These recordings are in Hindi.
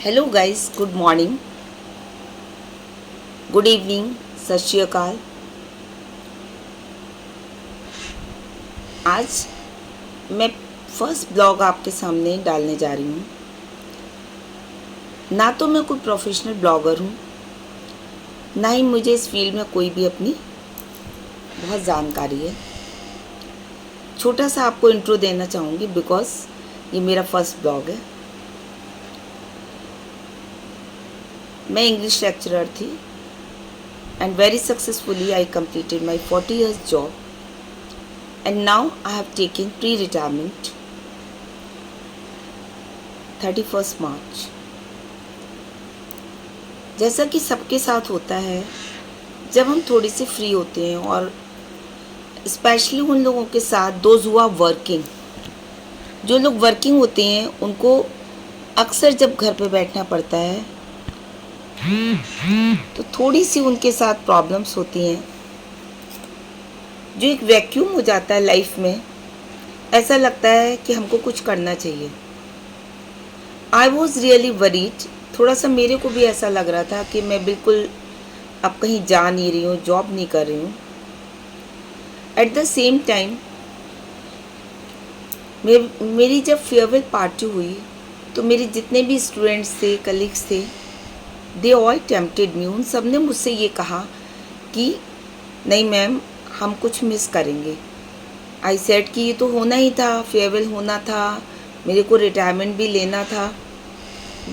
Hello guys, good morning, good evening, सत श्री अकाल। आज मैं फर्स्ट ब्लॉग आपके सामने डालने जा रही हूँ। ना तो मैं कोई प्रोफेशनल ब्लॉगर हूँ, ना ही मुझे इस फील्ड में कोई भी अपनी बहुत जानकारी है। छोटा सा आपको इंट्रो देना चाहूँगी बिकॉज ये मेरा फर्स्ट ब्लॉग है। मैं इंग्लिश लेक्चरर थी and very successfully I completed my 40 years job and now I have taken pre-retirement 31st March। जैसा कि सबके साथ होता है, जब हम थोड़ी सी फ्री होते हैं और स्पेशली उन लोगों के साथ दोज हु आर वर्किंग, जो लोग वर्किंग होते हैं उनको अक्सर जब घर पे बैठना पड़ता है तो थोड़ी सी उनके साथ प्रॉब्लम्स होती हैं। जो एक वैक्यूम हो जाता है लाइफ में, ऐसा लगता है कि हमको कुछ करना चाहिए। I was really worried. थोड़ा सा मेरे को भी ऐसा लग रहा था कि मैं बिल्कुल अब कहीं जा नहीं रही हूँ, जॉब नहीं कर रही हूँ। एट द सेम टाइम मेरी जब फेयरवेल पार्टी हुई तो मेरे जितने भी स्टूडेंट्स थे, कलीग्स थे, दे ऑल टेम्प्टेड मी। उन सब ने मुझसे ये कहा कि नहीं मैम, हम कुछ मिस करेंगे। आई सेड कि ये तो होना ही था, फेयरवेल होना था, मेरे को रिटायरमेंट भी लेना था।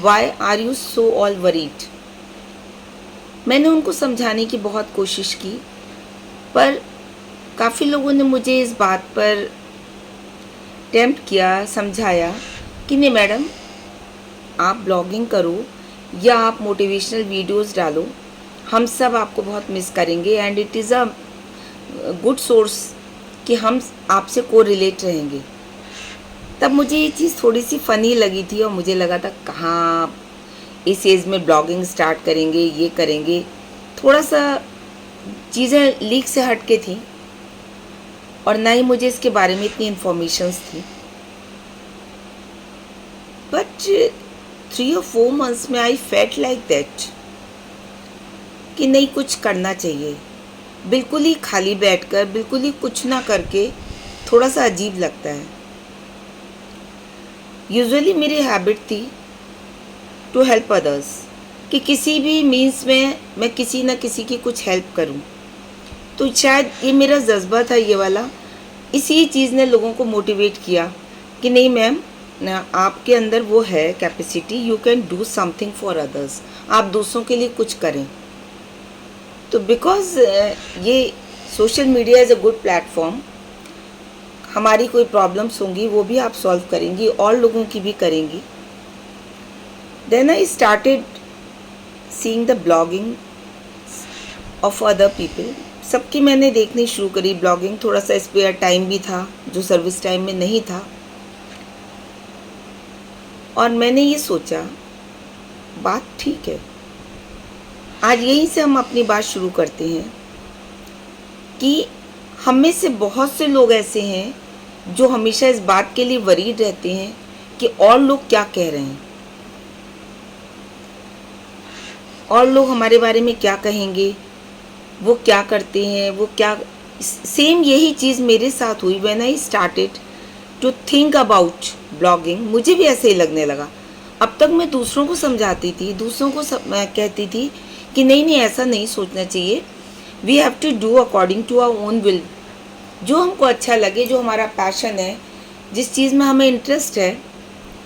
Why are you so all worried? मैंने उनको समझाने की बहुत कोशिश की, पर काफ़ी लोगों ने मुझे इस बात पर टेम्प्ट किया, समझाया कि नहीं मैडम, आप ब्लॉगिंग करो या आप मोटिवेशनल वीडियोस डालो, हम सब आपको बहुत मिस करेंगे and it is a good source कि हम आपसे को रिलेट रहेंगे। तब मुझे ये चीज़ थोड़ी सी फ़नी लगी थी और मुझे लगा था कहाँ इस एज में ब्लॉगिंग स्टार्ट करेंगे, ये करेंगे। थोड़ा सा चीज़ें लीक से हट के थी और ना ही मुझे इसके बारे में इतनी इन्फॉर्मेशंस थी। बट 3 or 4 months में आई फेल्ट लाइक दैट कि नहीं, कुछ करना चाहिए। बिल्कुल ही खाली बैठकर, बिल्कुल ही कुछ ना करके थोड़ा सा अजीब लगता है। यूजुअली मेरी हैबिट थी टू हेल्प अदर्स, कि किसी भी मीन्स में मैं किसी न किसी की कुछ हेल्प करूं। तो शायद ये मेरा जज्बा था ये वाला। इसी चीज़ ने लोगों को मोटिवेट किया कि नहीं मैम, आपके अंदर वो है capacity, you can do something for others, आप दूसरों के लिए कुछ करें। तो बिकॉज ये social media is a good platform, हमारी कोई प्रॉब्लम्स होंगी वो भी आप सॉल्व करेंगी और लोगों की भी करेंगी। Then I started seeing the blogging of other people. सबकी मैंने देखनी शुरू करी ब्लॉगिंग। थोड़ा सा स्पेयर टाइम भी था जो सर्विस टाइम में नहीं था, और मैंने ये सोचा बात ठीक है, आज यहीं से हम अपनी बात शुरू करते हैं कि हम में से बहुत से लोग ऐसे हैं जो हमेशा इस बात के लिए वरीड रहते हैं कि और लोग क्या कह रहे हैं, और लोग हमारे बारे में क्या कहेंगे, वो क्या करते हैं, वो क्या। सेम यही चीज़ मेरे साथ हुई when I started to think about blogging. मुझे भी ऐसे ही लगने लगा। अब तक मैं दूसरों को समझाती थी, दूसरों को मैं कहती थी कि नहीं नहीं, ऐसा नहीं सोचना चाहिए, we have to do according to our own will. जो हमको अच्छा लगे, जो हमारा पैशन है, जिस चीज़ में हमें इंटरेस्ट है,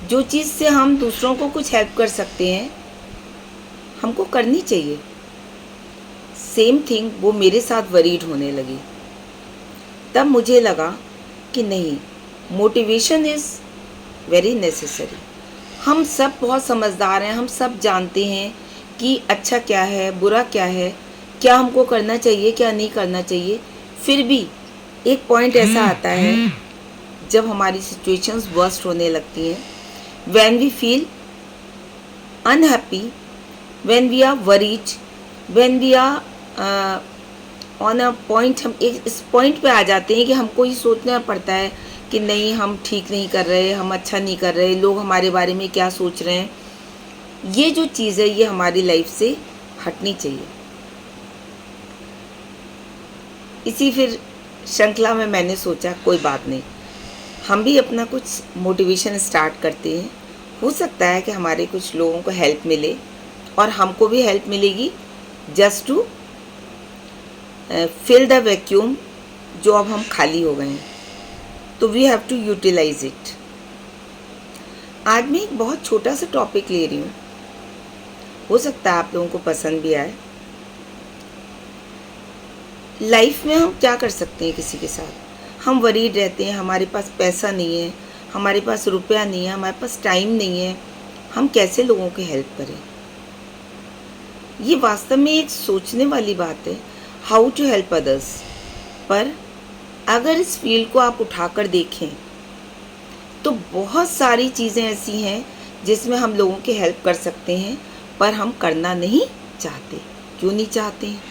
जो चीज़ से हम दूसरों को कुछ हेल्प कर सकते हैं, हमको करनी चाहिए। सेम थिंग वो मेरे साथ वरीड होने लगी। तब मुझे लगा कि नहीं, मोटिवेशन इज़ वेरी नेसेसरी। हम सब बहुत समझदार हैं, हम सब जानते हैं कि अच्छा क्या है, बुरा क्या है, क्या हमको करना चाहिए, क्या नहीं करना चाहिए। फिर भी एक पॉइंट ऐसा आता है जब हमारी सिचुएशंस वर्स्ट होने लगती हैं, when we feel unhappy, when we are worried, when we are on a point. हम एक इस पॉइंट पे आ जाते हैं कि हमको ये सोचना पड़ता है कि नहीं, हम ठीक नहीं कर रहे, हम अच्छा नहीं कर रहे, लोग हमारे बारे में क्या सोच रहे हैं। ये जो चीज़ है ये हमारी लाइफ से हटनी चाहिए। इसी फिर श्रृंखला में मैंने सोचा कोई बात नहीं, हम भी अपना कुछ मोटिवेशन स्टार्ट करते हैं। हो सकता है कि हमारे कुछ लोगों को हेल्प मिले और हमको भी हेल्प मिलेगी, just to fill the vacuum जो अब हम खाली हो गए हैं। तो we have to utilize it. आज मैं एक बहुत छोटा सा टॉपिक ले रही हूँ, हो सकता है आप लोगों को पसंद भी आए। लाइफ में हम क्या कर सकते हैं किसी के साथ? हम वरीड रहते हैं, हमारे पास पैसा नहीं है, हमारे पास रुपया नहीं है, हमारे पास टाइम नहीं है, हम कैसे लोगों की हेल्प करें? ये वास्तव में एक सोचने वाली बात है, हाउ टू हेल्प अदर्स। पर अगर इस फील्ड को आप उठाकर देखें तो बहुत सारी चीज़ें ऐसी हैं जिसमें हम लोगों की हेल्प कर सकते हैं, पर हम करना नहीं चाहते। क्यों नहीं चाहते हैं?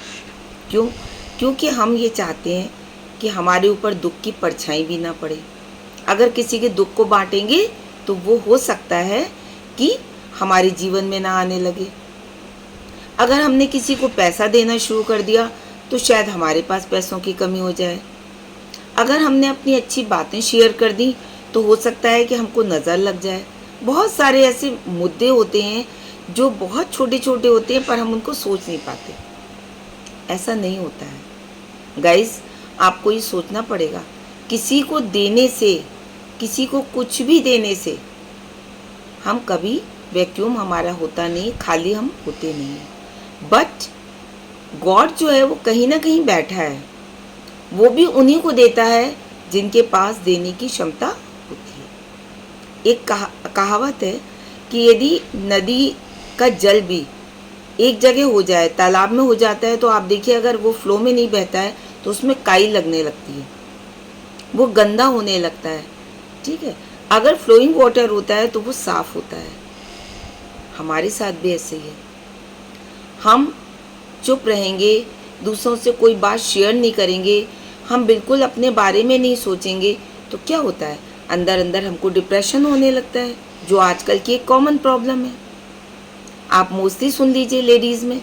क्योंकि हम ये चाहते हैं कि हमारे ऊपर दुख की परछाई भी ना पड़े। अगर किसी के दुख को बांटेंगे तो वो हो सकता है कि हमारे जीवन में ना आने लगे। अगर हमने किसी को पैसा देना शुरू कर दिया तो शायद हमारे पास पैसों की कमी हो जाए। अगर हमने अपनी अच्छी बातें शेयर कर दी तो हो सकता है कि हमको नज़र लग जाए। बहुत सारे ऐसे मुद्दे होते हैं जो बहुत छोटे छोटे होते हैं, पर हम उनको सोच नहीं पाते। ऐसा नहीं होता है गाइस, आपको ये सोचना पड़ेगा। किसी को देने से, किसी को कुछ भी देने से हम कभी वैक्यूम हमारा होता नहीं, खाली हम होते नहीं हैं। बट गॉड जो है वो कहीं ना कहीं बैठा है, वो भी उन्हीं को देता है जिनके पास देने की क्षमता होती है। एक कहावत है कि यदि नदी का जल भी एक जगह हो जाए, तालाब में हो जाता है, तो आप देखिए अगर वो फ्लो में नहीं बहता है तो उसमें काई लगने लगती है, वो गंदा होने लगता है। ठीक है, अगर फ्लोइंग वाटर होता है तो वो साफ होता है। हमारे साथ भी ऐसे ही है। हम चुप रहेंगे, दूसरों से कोई बात शेयर नहीं करेंगे, हम बिल्कुल अपने बारे में नहीं सोचेंगे, तो क्या होता है? अंदर अंदर हमको डिप्रेशन होने लगता है, जो आजकल की एक कॉमन प्रॉब्लम है। आप मोस्टली सुन लीजिए लेडीज़ में,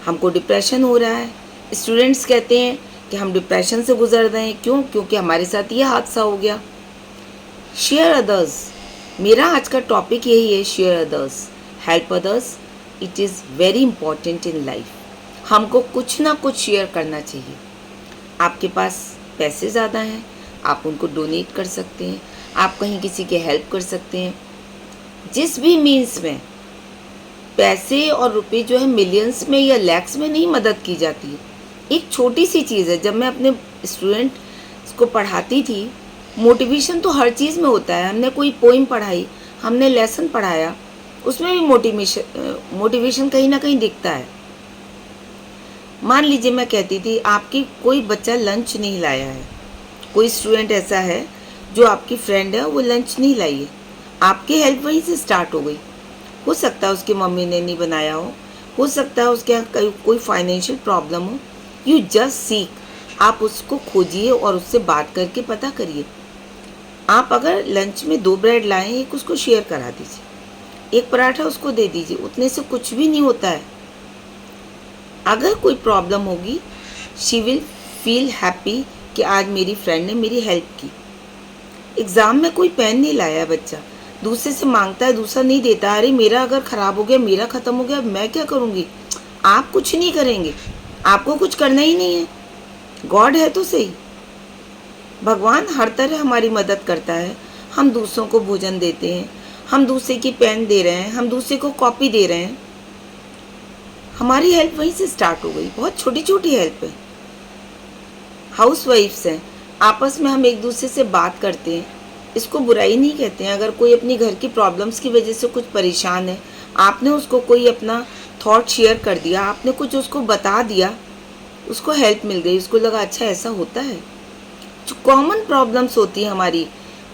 हमको डिप्रेशन हो रहा है। स्टूडेंट्स कहते हैं कि हम डिप्रेशन से गुजर रहे हैं। क्यों? क्योंकि हमारे साथ ये हादसा हो गया। शेयर अदर्स, मेरा आज का टॉपिक यही है, share others, help others. It is very important in life. हमको कुछ ना कुछ शेयर करना चाहिए। आपके पास पैसे ज़्यादा हैं, आप उनको डोनेट कर सकते हैं, आप कहीं किसी की हेल्प कर सकते हैं। जिस भी मीन्स में, पैसे और रुपए जो है मिलियंस में या लैक्स में नहीं मदद की जाती है। एक छोटी सी चीज़ है। जब मैं अपने स्टूडेंट को पढ़ाती थी, मोटिवेशन तो हर चीज़ में होता है। हमने कोई पोइम पढ़ाई, हमने लेसन पढ़ाया, उसमें भी मोटिवेशन कहीं ना कहीं दिखता है। मान लीजिए मैं कहती थी आपकी कोई बच्चा लंच नहीं लाया है, कोई स्टूडेंट ऐसा है जो आपकी फ्रेंड है, वो लंच नहीं लाई है, आपकी हेल्प वहीं से स्टार्ट हो गई। हो सकता है उसकी मम्मी ने नहीं बनाया हो सकता है उसके यहाँ कोई फाइनेंशियल प्रॉब्लम हो। यू जस्ट सीक, आप उसको खोजिए और उससे बात करके पता करिए। आप अगर लंच में 2 ब्रेड लाएं, एक उसको शेयर करा दीजिए, एक पराठा उसको दे दीजिए, उतने से कुछ भी नहीं होता है। अगर कोई प्रॉब्लम होगी, शी विल फील हैप्पी कि आज मेरी फ्रेंड ने मेरी हेल्प की। एग्ज़ाम में कोई पेन नहीं लाया बच्चा, दूसरे से मांगता है, दूसरा नहीं देता, अरे मेरा अगर ख़राब हो गया, मेरा ख़त्म हो गया, मैं क्या करूँगी? आप कुछ नहीं करेंगे, आपको कुछ करना ही नहीं है। गॉड है तो सही, भगवान हर तरह हमारी मदद करता है। हम दूसरों को भोजन देते हैं, हम दूसरे की पेन दे रहे हैं, हम दूसरे को कॉपी दे रहे हैं। हमारी हेल्प वहीं से स्टार्ट हो गई। बहुत छोटी छोटी हेल्प है। हाउसवाइफ्स हैं, आपस में हम एक दूसरे से बात करते हैं, इसको बुराई नहीं कहते हैं। अगर कोई अपनी घर की प्रॉब्लम्स की वजह से कुछ परेशान है, आपने उसको कोई अपना थॉट शेयर कर दिया, आपने कुछ उसको बता दिया, उसको हेल्प मिल गई, उसको लगा अच्छा ऐसा होता है। जो कॉमन प्रॉब्लम्स होती है हमारी,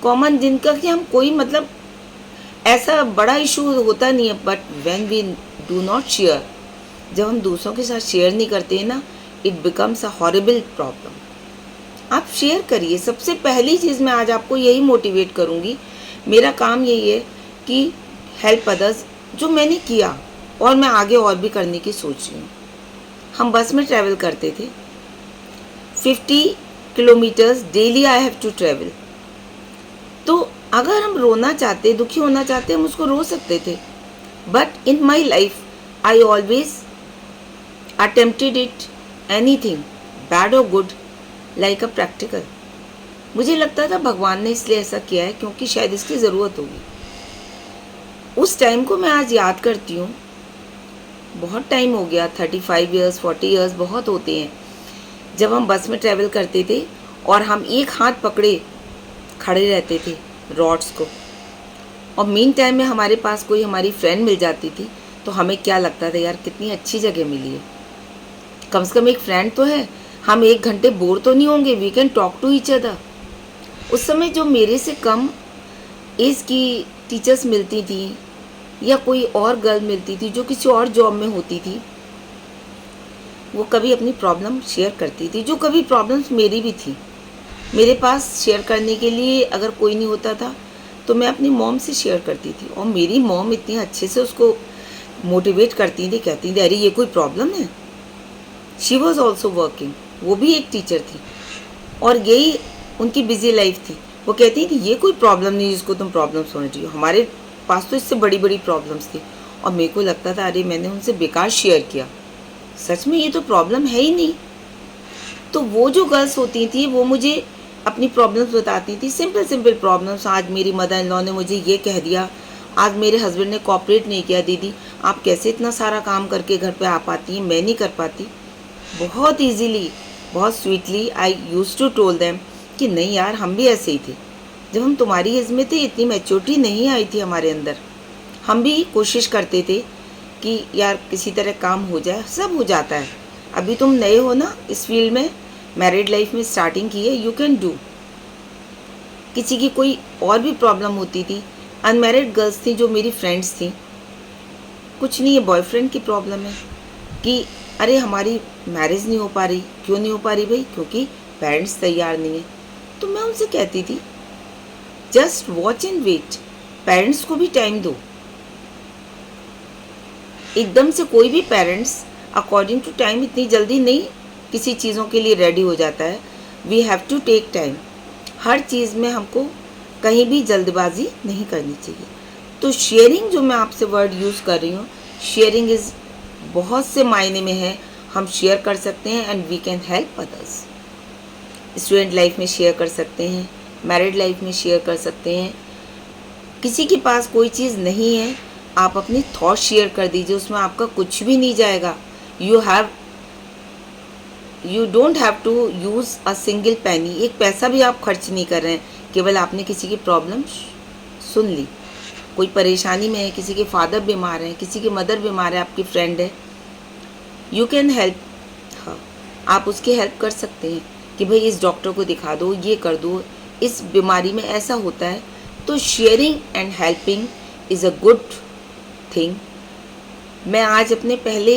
कॉमन, जिनका कि हम कोई मतलब ऐसा बड़ा इशू होता नहीं है, but when we do not share, जब हम दूसरों के साथ शेयर नहीं करते हैं ना, it becomes a horrible problem. आप शेयर करिए। सबसे पहली चीज़ मैं आज आपको यही मोटिवेट करूँगी, मेरा काम यही है कि हेल्प अदर्स, जो मैंने किया और मैं आगे और भी करने की सोच रही हूँ। हम बस में ट्रैवल करते थे, 50 kilometres daily I have to travel. तो अगर हम रोना चाहते, दुखी होना चाहते, हम उसको रो सकते थे, but in my life I always attempted it, anything bad और गुड, लाइक अ प्रैक्टिकल। मुझे लगता था भगवान ने इसलिए ऐसा किया है क्योंकि शायद इसकी ज़रूरत होगी। उस टाइम को मैं आज याद करती हूँ। बहुत टाइम हो गया, 35 ईयर्स, 40 ईयर्स बहुत होते हैं, जब हम बस में ट्रैवल करते थे और हम एक हाथ पकड़े खड़े रहते थे रॉड्स को, और मेन टाइम में हमारे पास कोई हमारी फ्रेंड मिल जाती थी तो हमें क्या लगता था, यार कितनी अच्छी जगह मिली है, कम से कम एक फ्रेंड तो है, हम 1 घंटे बोर तो नहीं होंगे, we can talk to each other. उस समय जो मेरे से कम एज की टीचर्स मिलती थी या कोई और गर्ल मिलती थी जो किसी और जॉब में होती थी, वो कभी अपनी प्रॉब्लम शेयर करती थी, जो कभी प्रॉब्लम्स मेरी भी थी। मेरे पास शेयर करने के लिए अगर कोई नहीं होता था तो मैं अपनी मॉम से शेयर करती थी, और मेरी मॉम इतनी अच्छे से उसको मोटिवेट करती थी, कहती थी अरे ये कोई प्रॉब्लम है। शी वॉज ऑल्सो वर्किंग, वो भी एक टीचर थी और यही उनकी बिजी लाइफ थी। वो कहती थी ये कोई प्रॉब्लम नहीं जिसको तुम प्रॉब्लम समझ रही हो, हमारे पास तो इससे बड़ी बड़ी प्रॉब्लम्स थी। और मेरे को लगता था अरे मैंने उनसे बेकार शेयर किया, सच में ये तो प्रॉब्लम है ही नहीं। तो वो जो गर्ल्स होती थी वो मुझे अपनी प्रॉब्लम्स बताती थी, सिंपल सिंपल प्रॉब्लम्स। आज मेरी मदर इन लॉ ने मुझे ये कह दिया, आज मेरे हस्बैंड ने कोऑपरेट नहीं किया, दीदी आप कैसे इतना सारा काम करके घर पे आ पाती हैं, मैं नहीं कर पाती। बहुत ईजीली, बहुत sweetly I use to tell them कि नहीं यार हम भी ऐसे ही थे, जब हम तुम्हारी एज में थे इतनी मैच्योरिटी नहीं आई थी हमारे अंदर, हम भी कोशिश करते थे कि यार किसी तरह काम हो जाए, सब हो जाता है। अभी तुम नए हो ना इस फील्ड में, मैरिड लाइफ में स्टार्टिंग की है, यू कैन डू। किसी की कोई और भी प्रॉब्लम होती थी, अनमैरिड गर्ल्स थी जो मेरी फ्रेंड्स थी, कुछ नहीं है बॉयफ्रेंड की प्रॉब्लम है कि अरे हमारी मैरिज नहीं हो पा रही, क्यों नहीं हो पा रही भाई, क्योंकि पेरेंट्स तैयार नहीं है। तो मैं उनसे कहती थी just watch and wait, parents को भी टाइम दो। एकदम से कोई भी पेरेंट्स अकॉर्डिंग टू टाइम इतनी जल्दी नहीं किसी चीज़ों के लिए रेडी हो जाता है। We have to take time, हर चीज़ में हमको कहीं भी जल्दबाजी नहीं करनी चाहिए। तो शेयरिंग जो मैं आपसे वर्ड यूज़ कर रही हूँ, शेयरिंग इज़ बहुत से मायने में है, हम शेयर कर सकते हैं and we can help others. Student life में शेयर कर सकते हैं, मैरिड लाइफ में शेयर कर सकते हैं। किसी के पास कोई चीज़ नहीं है, आप अपनी थॉट शेयर कर दीजिए, उसमें आपका कुछ भी नहीं जाएगा। You don't have to use a single penny, एक पैसा भी आप खर्च नहीं कर रहे हैं, केवल आपने किसी की प्रॉब्लम सुन ली, कोई परेशानी में है, किसी के फादर बीमार हैं, किसी की मदर बीमार है, आपकी फ्रेंड है, यू कैन हेल्प। हाँ, आप उसकी हेल्प कर सकते हैं कि भाई इस डॉक्टर को दिखा दो, ये कर दो, इस बीमारी में ऐसा होता है। तो sharing and helping is a good thing. मैं आज अपने पहले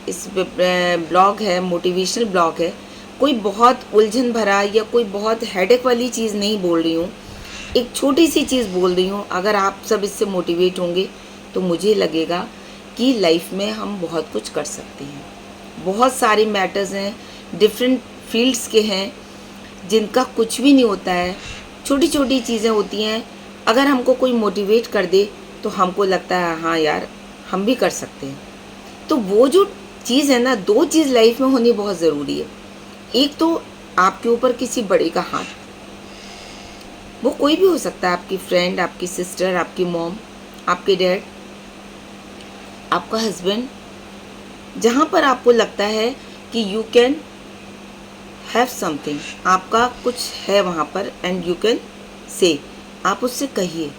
इस ब्लॉग है, मोटिवेशनल ब्लॉग है, कोई बहुत उलझन भरा या कोई बहुत हेडेक वाली चीज़ नहीं बोल रही हूँ, एक छोटी सी चीज़ बोल रही हूँ। अगर आप सब इससे मोटिवेट होंगे तो मुझे लगेगा कि लाइफ में हम बहुत कुछ कर सकते हैं। बहुत सारे मैटर्स हैं, डिफरेंट फील्ड्स के हैं, जिनका कुछ भी नहीं होता है, छोटी छोटी चीज़ें होती हैं। अगर हमको कोई मोटिवेट कर दे तो हमको लगता है हाँ यार हम भी कर सकते हैं। तो वो जो चीज़ है ना, दो चीज़ लाइफ में होनी बहुत ज़रूरी है। एक तो आपके ऊपर किसी बड़े का हाथ, वो कोई भी हो सकता है, आपकी फ्रेंड, आपकी सिस्टर, आपकी मॉम, आपके डैड, आपका हस्बैंड, जहाँ पर आपको लगता है कि यू कैन हैव समथिंग, आपका कुछ है वहाँ पर एंड यू कैन से, आप उससे कहिए।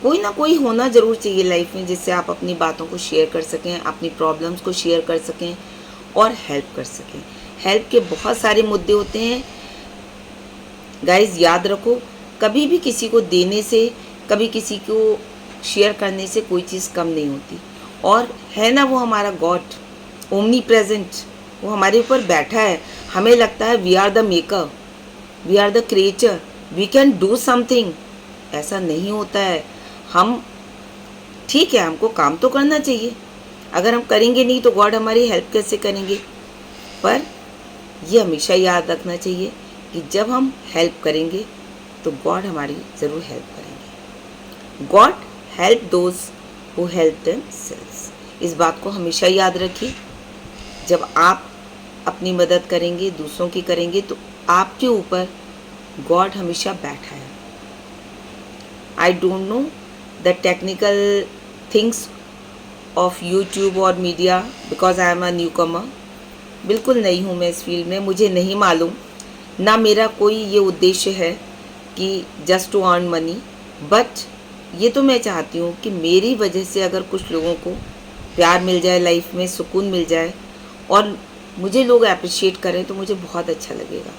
कोई ना कोई होना ज़रूर चाहिए लाइफ में जिससे आप अपनी बातों को शेयर कर सकें, अपनी प्रॉब्लम्स को शेयर कर सकें और हेल्प कर सकें। हेल्प के बहुत सारे मुद्दे होते हैं गाइस, याद रखो, कभी भी किसी को देने से, कभी किसी को शेयर करने से कोई चीज़ कम नहीं होती। और है ना वो हमारा गॉड, ओमनी प्रेजेंट, वो हमारे ऊपर बैठा है। हमें लगता है we are the maker, we are the creature, we can do something. ऐसा नहीं होता है। हम ठीक है, हमको काम तो करना चाहिए, अगर हम करेंगे नहीं तो गॉड हमारी हेल्प कैसे करेंगे। पर ये हमेशा याद रखना चाहिए कि जब हम हेल्प करेंगे तो गॉड हमारी ज़रूर हेल्प करेंगे। God help those who help themselves. इस बात को हमेशा याद रखिए। जब आप अपनी मदद करेंगे, दूसरों की करेंगे, तो आपके ऊपर गॉड हमेशा बैठा है। I don't know the technical things of YouTube और media because I am a newcomer. बिल्कुल नई हूँ मैं इस फील्ड में, मुझे नहीं मालूम, ना मेरा कोई ये उद्देश्य है कि just to earn money, but ये तो मैं चाहती हूँ कि मेरी वजह से अगर कुछ लोगों को प्यार मिल जाए, लाइफ में सुकून मिल जाए और मुझे लोग अप्रिशिएट करें तो मुझे बहुत अच्छा लगेगा।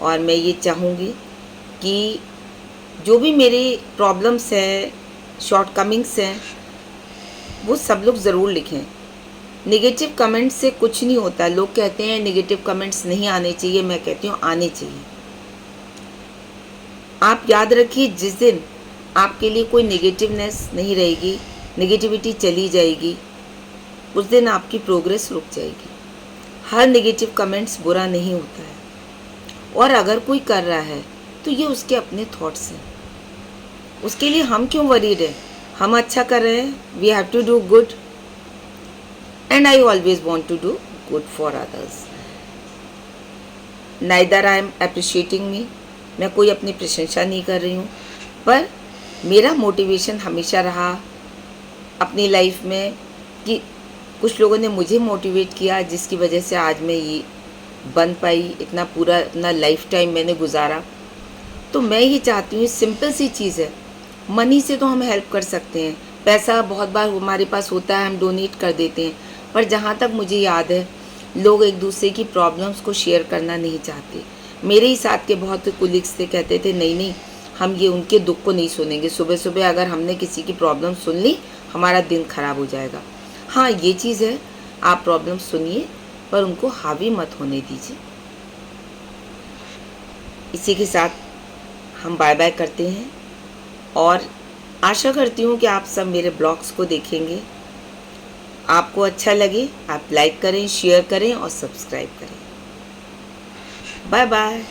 और मैं ये चाहूँगी कि जो भी मेरी प्रॉब्लम्स हैं, शॉर्टकमिंग्स हैं, वो सब लोग ज़रूर लिखें। नेगेटिव कमेंट्स से कुछ नहीं होता। लोग कहते हैं नेगेटिव कमेंट्स नहीं आने चाहिए, मैं कहती हूँ आने चाहिए। आप याद रखिए, जिस दिन आपके लिए कोई नेगेटिवनेस नहीं रहेगी, नेगेटिविटी चली जाएगी, उस दिन आपकी प्रोग्रेस रुक जाएगी। हर नेगेटिव कमेंट्स बुरा नहीं होता है, और अगर कोई कर रहा है तो ये उसके अपने थॉट्स हैं, उसके लिए हम क्यों वरीड है। हम अच्छा कर रहे हैं, we have to do good, and I always want to do good for others. Neither I am appreciating me, मैं कोई अपनी प्रशंसा नहीं कर रही हूँ, पर मेरा मोटिवेशन हमेशा रहा अपनी लाइफ में कि कुछ लोगों ने मुझे मोटिवेट किया, जिसकी वजह से आज मैं ये बन पाई, इतना पूरा अपना लाइफ टाइम मैंने गुजारा। तो मैं ये चाहती हूँ, सिंपल सी चीज़ है, मनी से तो हम हेल्प कर सकते हैं, पैसा बहुत बार हमारे पास होता है, हम डोनेट कर देते हैं, पर जहाँ तक मुझे याद है लोग एक दूसरे की प्रॉब्लम्स को शेयर करना नहीं चाहते। मेरे ही साथ के बहुत कुलीग्स थे, कहते थे नहीं हम ये उनके दुख को नहीं सुनेंगे, सुबह सुबह अगर हमने किसी की प्रॉब्लम सुन ली हमारा दिन ख़राब हो जाएगा। हाँ, ये चीज़ है, आप प्रॉब्लम सुनिए पर उनको हावी मत होने दीजिए। इसी के साथ हम बाय बाय करते हैं, और आशा करती हूँ कि आप सब मेरे ब्लॉग्स को देखेंगे। आपको अच्छा लगे आप लाइक करें, शेयर करें और सब्सक्राइब करें। Bye bye.